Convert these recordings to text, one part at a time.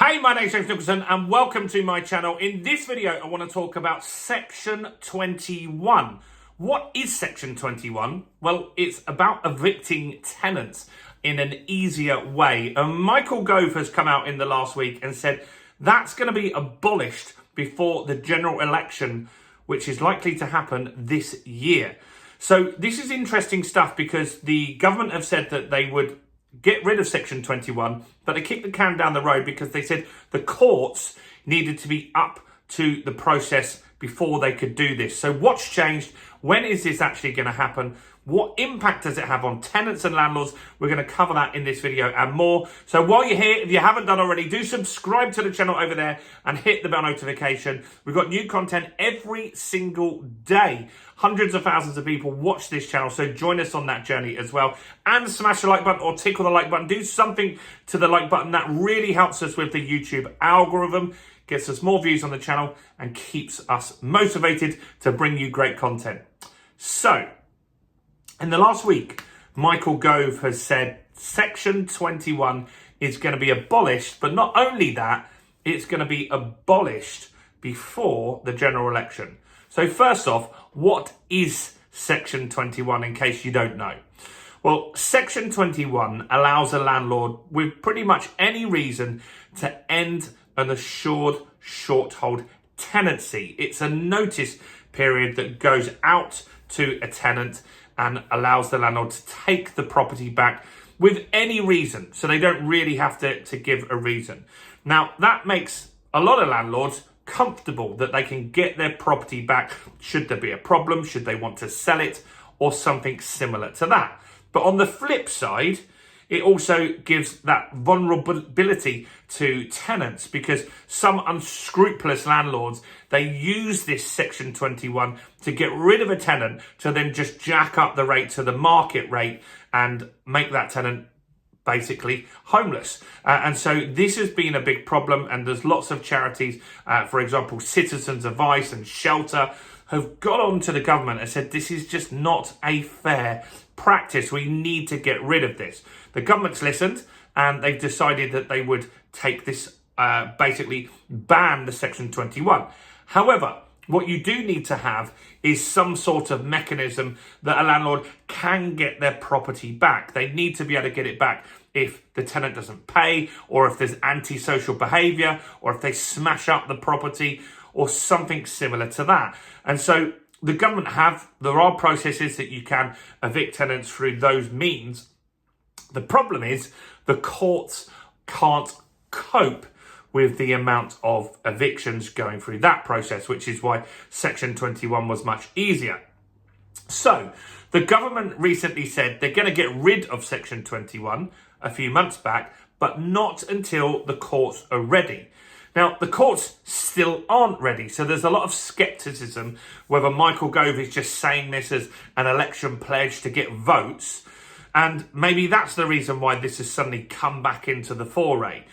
Hey, my name's James Nicholson and welcome to my channel. In this video, I want to talk about Section 21. What is Section 21? Well, it's about evicting tenants in an easier way. And Michael Gove has come out in the last week and said that's going to be abolished before the general election, which is likely to happen this year. So this is interesting stuff because the government have said that they would get rid of Section 21, but they kicked the can down the road because they said the courts needed to be up to the process before they could do this. So what's changed? When is this actually going to happen? What impact does it have on tenants and landlords? We're going to cover that in this video and more. So while you're here, if you haven't done already, do subscribe to the channel over there and hit the bell notification. We've got new content every single day. Hundreds of thousands of people watch this channel, so join us on that journey as well. And smash the like button or tickle the like button. Do something to the like button. That really helps us with the YouTube algorithm, gets us more views on the channel and keeps us motivated to bring you great content. So, in the last week, Michael Gove has said Section 21 is going to be abolished, but not only that, it's going to be abolished before the general election. So first off, what is Section 21 in case you don't know? Well, Section 21 allows a landlord with pretty much any reason to end an assured short-hold tenancy. It's a notice period that goes out to a tenant and allows the landlord to take the property back with any reason. So they don't really have to give a reason. Now, that makes a lot of landlords comfortable that they can get their property back should there be a problem, should they want to sell it, or something similar to that. But on the flip side, it also gives that vulnerability to tenants because some unscrupulous landlords, they use this Section 21 to get rid of a tenant to then just jack up the rate to the market rate and make that tenant basically homeless. And so this has been a big problem, and there's lots of charities, for example, Citizens Advice and Shelter, have got on to the government and said this is just not a fair practice. We need to get rid of this. The government's listened and they've decided that they would take this, basically ban the Section 21. However, what you do need to have is some sort of mechanism that a landlord can get their property back. They need to be able to get it back if the tenant doesn't pay, or if there's antisocial behaviour, or if they smash up the property, or something similar to that. And so the government there are processes that you can evict tenants through those means. The problem is the courts can't cope with the amount of evictions going through that process, which is why Section 21 was much easier. So the government recently said they're going to get rid of Section 21 a few months back, but not until the courts are ready. Now, the courts still aren't ready, so there's a lot of scepticism whether Michael Gove is just saying this as an election pledge to get votes, and maybe that's the reason why this has suddenly come back into the foray.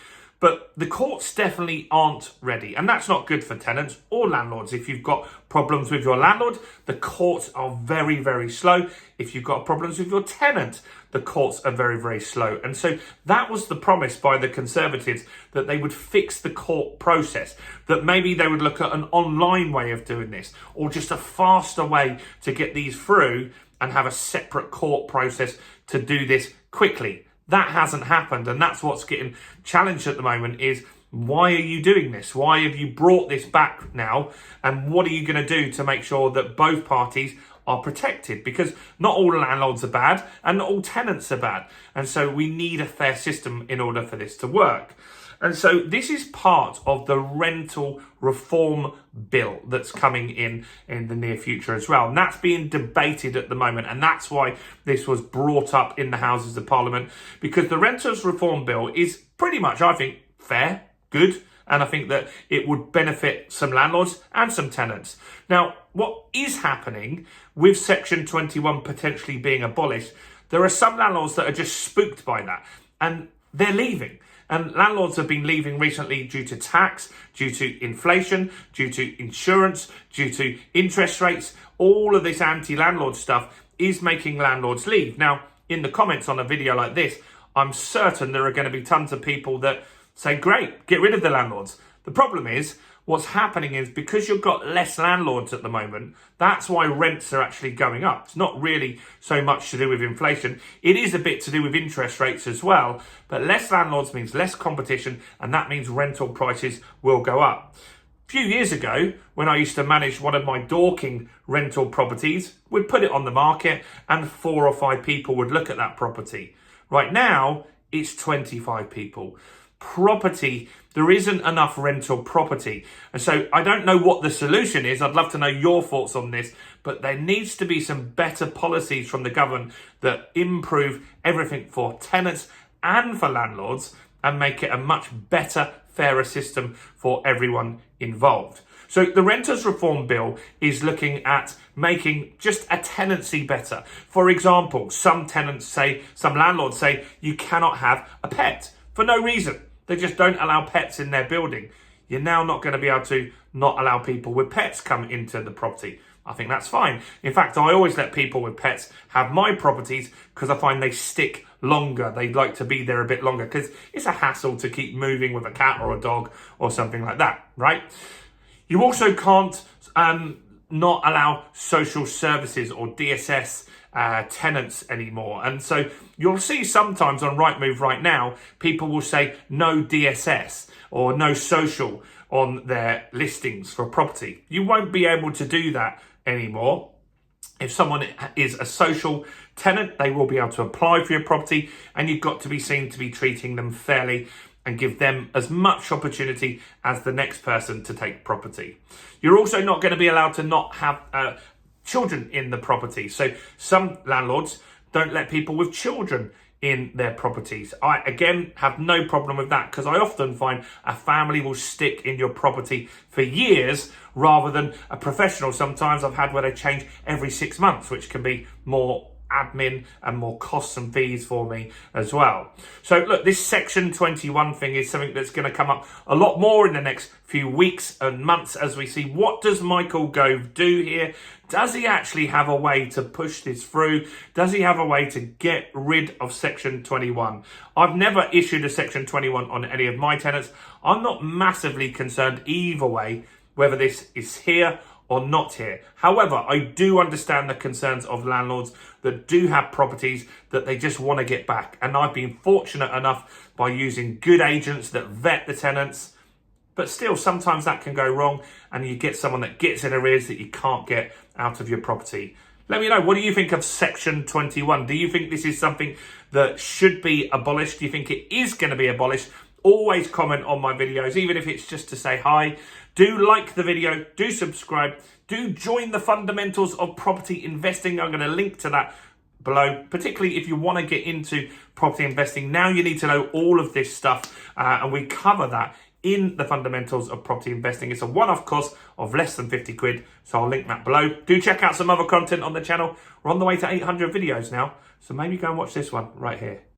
But the courts definitely aren't ready, and that's not good for tenants or landlords. If you've got problems with your landlord, the courts are very, very slow. If you've got problems with your tenant, the courts are very, very slow. And so that was the promise by the Conservatives, that they would fix the court process, that maybe they would look at an online way of doing this, or just a faster way to get these through and have a separate court process to do this quickly. That hasn't happened, and that's what's getting challenged at the moment is, why are you doing this? Why have you brought this back now? And what are you going to do to make sure that both parties are protected? Because not all landlords are bad and not all tenants are bad. And so we need a fair system in order for this to work. And so this is part of the rental reform bill that's coming in the near future as well. And that's being debated at the moment. And that's why this was brought up in the Houses of Parliament, because the renters reform bill is pretty much, I think, fair, good. And I think that it would benefit some landlords and some tenants. Now, what is happening with Section 21 potentially being abolished, there are some landlords that are just spooked by that, and they're leaving. And landlords have been leaving recently due to tax, due to inflation, due to insurance, due to interest rates. All of this anti-landlord stuff is making landlords leave. Now, in the comments on a video like this, I'm certain there are going to be tons of people that say, great, get rid of the landlords. The problem is, what's happening is because you've got less landlords at the moment, that's why rents are actually going up. It's not really so much to do with inflation. It is a bit to do with interest rates as well, but less landlords means less competition, and that means rental prices will go up. A few years ago, when I used to manage one of my Dorking rental properties, we'd put it on the market and 4 or 5 people would look at that property. Right now, it's 25 people. Property, there isn't enough rental property. And so I don't know what the solution is. I'd love to know your thoughts on this, but there needs to be some better policies from the government that improve everything for tenants and for landlords and make it a much better, fairer system for everyone involved. So the Renters Reform Bill is looking at making just a tenancy better. For example, some landlords say you cannot have a pet for no reason. They just don't allow pets in their building. You're now not going to be able to not allow people with pets come into the property. I think that's fine. In fact, I always let people with pets have my properties because I find they stick longer. They like to be there a bit longer because it's a hassle to keep moving with a cat or a dog or something like that, right? You also can't not allow social services or DSS tenants anymore. And so you'll see sometimes on Rightmove right now, people will say no DSS or no social on their listings for property. You won't be able to do that anymore. If someone is a social tenant, they will be able to apply for your property, and you've got to be seen to be treating them fairly and give them as much opportunity as the next person to take property. You're also not going to be allowed to not have children in the property. So some landlords don't let people with children in their properties. I, again, have no problem with that because I often find a family will stick in your property for years rather than a professional. Sometimes I've had where they change every 6 months, which can be more admin and more costs and fees for me as well. So look, this Section 21 thing is something that's going to come up a lot more in the next few weeks and months as we see what does Michael Gove do here. Does he actually have a way to push this through? Does he have a way to get rid of Section 21? I've never issued a Section 21 on any of my tenants. I'm not massively concerned either way whether this is here or not here. However, I do understand the concerns of landlords that do have properties that they just want to get back. And I've been fortunate enough by using good agents that vet the tenants. But still, sometimes that can go wrong and you get someone that gets in arrears that you can't get out of your property. Let me know, what do you think of Section 21? Do you think this is something that should be abolished? Do you think it is going to be abolished? Always comment on my videos, even if it's just to say hi. Do like the video, do subscribe, do join the fundamentals of property investing. I'm going to link to that below, particularly if you want to get into property investing. Now you need to know all of this stuff, and we cover that in the fundamentals of property investing. It's a one-off cost of less than 50 quid, so I'll link that below. Do check out some other content on the channel. We're on the way to 800 videos now, so maybe go and watch this one right here.